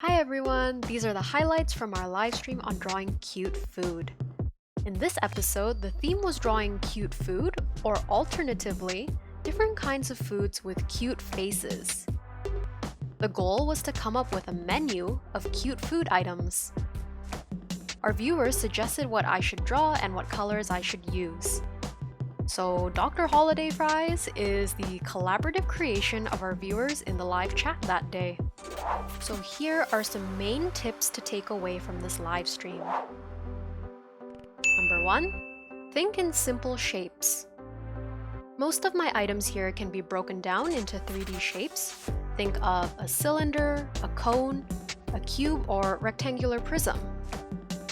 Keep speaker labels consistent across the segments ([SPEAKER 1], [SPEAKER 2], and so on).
[SPEAKER 1] Hi everyone, these are the highlights from our live stream on drawing cute food. In this episode, the theme was drawing cute food, or alternatively, different kinds of foods with cute faces. The goal was to come up with a menu of cute food items. Our viewers suggested what I should draw and what colors I should use. So Dr. Holiday Fries is the collaborative creation of our viewers in the live chat that day. So here are some main tips to take away from this live stream. Number 1, think in simple shapes. Most of my items here can be broken down into 3D shapes. Think of a cylinder, a cone, a cube, or rectangular prism.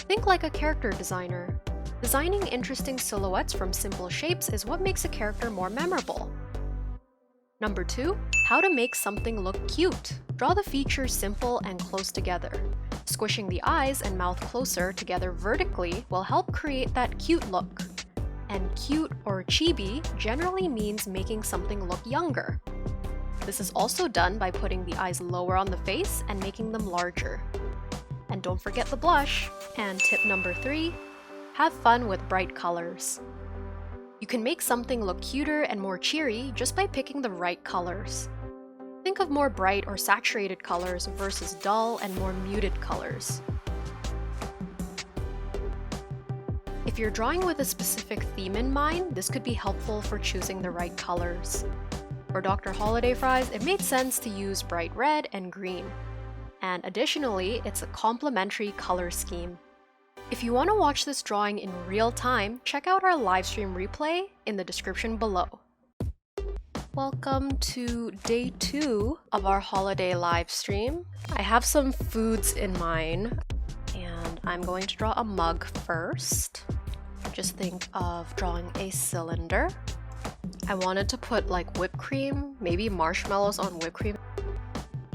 [SPEAKER 1] Think like a character designer. Designing interesting silhouettes from simple shapes is what makes a character more memorable. Number 2, how to make something look cute. Draw the features simple and close together. Squishing the eyes and mouth closer together vertically will help create that cute look. And cute or chibi generally means making something look younger. This is also done by putting the eyes lower on the face and making them larger. And don't forget the blush. And tip number 3, have fun with bright colors. You can make something look cuter and more cheery just by picking the right colors. Think of more bright or saturated colors versus dull and more muted colors. If you're drawing with a specific theme in mind, this could be helpful for choosing the right colors. For Dr. Holiday Fries, it made sense to use bright red and green. And additionally, it's a complementary color scheme. If you want to watch this drawing in real time, check out our livestream replay in the description below. Welcome to day 2 of our holiday live stream. I have some foods in mind, and I'm going to draw a mug first. Just think of drawing a cylinder. I wanted to put like whipped cream, maybe marshmallows on whipped cream.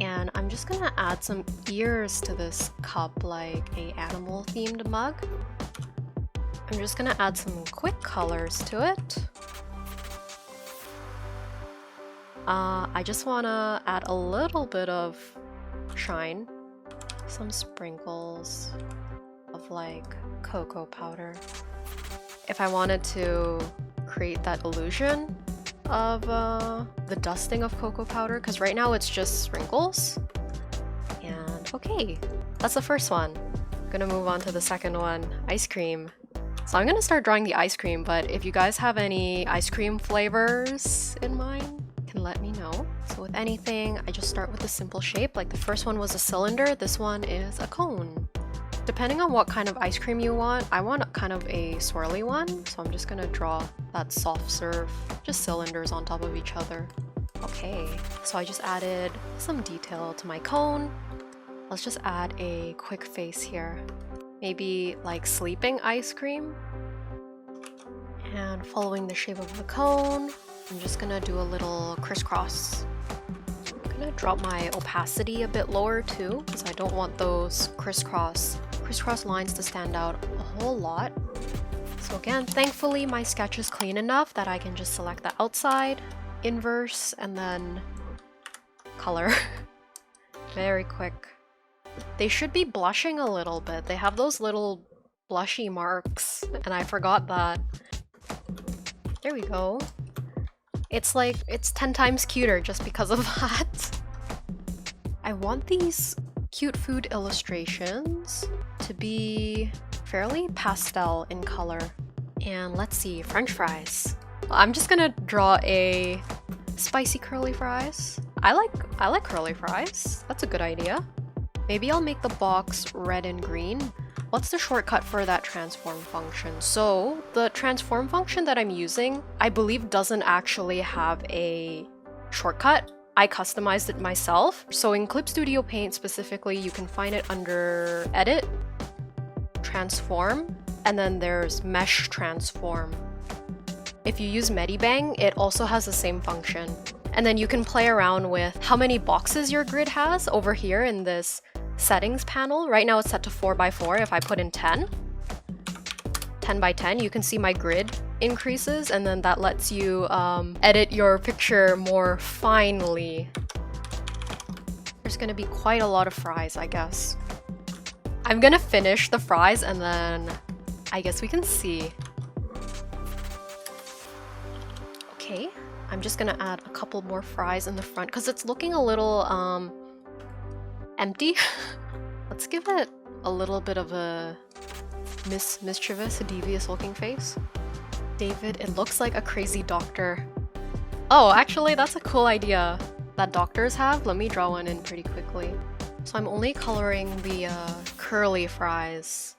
[SPEAKER 1] And I'm just gonna add some ears to this cup, like a animal themed mug. I'm just gonna add some quick colors to it. I just wanna add a little bit of shine, some sprinkles of like cocoa powder. If I wanted to create that illusion of the dusting of cocoa powder, because right now it's just sprinkles. And okay, that's the first one. I'm gonna move on to the second one, ice cream. So I'm gonna start drawing the ice cream, but if you guys have any ice cream flavors in mind, you can let me know. So with anything, I just start with a simple shape. Like the first one was a cylinder, this one is a cone. Depending on what kind of ice cream you want, I want kind of a swirly one, so I'm just gonna draw that soft serve, just cylinders on top of each other. Okay, so I just added some detail to my cone. Let's just add a quick face here. Maybe like sleeping ice cream. And following the shape of the cone, I'm just gonna do a little crisscross. I'm gonna drop my opacity a bit lower too, because I don't want those crisscross lines to stand out a whole lot. So again, thankfully my sketch is clean enough that I can just select the outside, inverse, and then color. Very quick. They should be blushing a little bit. They have those little blushy marks, and I forgot that. There we go. It's like, it's 10 times cuter just because of that. I want these cute food illustrations to be fairly pastel in color. And let's see, French fries. I'm just gonna draw a spicy curly fries. I like curly fries. That's a good idea. Maybe I'll make the box red and green. What's the shortcut for that transform function? So the transform function that I'm using, I believe doesn't actually have a shortcut. I customized it myself. So in Clip Studio Paint specifically, you can find it under Edit, Transform, and then there's Mesh Transform. If you use Medibang, it also has the same function. And then you can play around with how many boxes your grid has over here in this settings panel. Right now it's set to 4x4. If I put in 10 by 10, you can see my grid increases, and then that lets you edit your picture more finely. There's there's gonna be quite a lot of fries, I guess. I'm gonna finish the fries and then I guess we can see. Okay, I'm just gonna add a couple more fries in the front because it's looking a little empty. Let's give it a little bit of a mischievous, devious looking face. David, it looks like a crazy doctor. Oh, actually that's a cool idea that doctors have. Let me draw one in pretty quickly. So I'm only coloring the curly fries.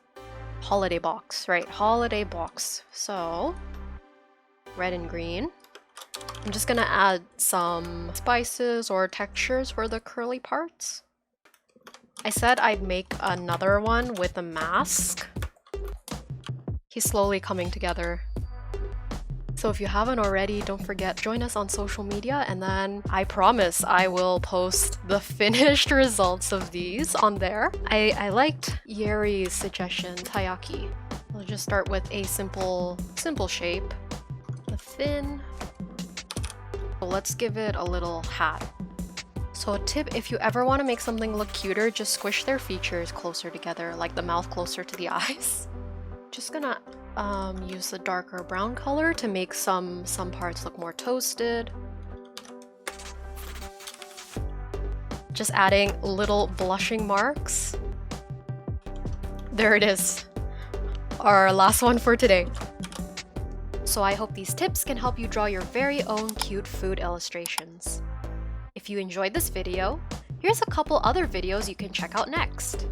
[SPEAKER 1] Holiday box, right? Holiday box. So red and green. I'm just gonna add some spices or textures for the curly parts. I said I'd make another one with a mask. He's slowly coming together. So if you haven't already, don't forget, join us on social media, and then I promise I will post the finished results of these on there. I liked Yeri's suggestion, taiyaki. We'll just start with a simple shape. The fin. So let's give it a little hat. So a tip, if you ever want to make something look cuter, just squish their features closer together, like the mouth closer to the eyes. Just gonna use the darker brown color to make some parts look more toasted. Just adding little blushing marks. There it is, our last one for today. So I hope these tips can help you draw your very own cute food illustrations. If you enjoyed this video, here's a couple other videos you can check out next.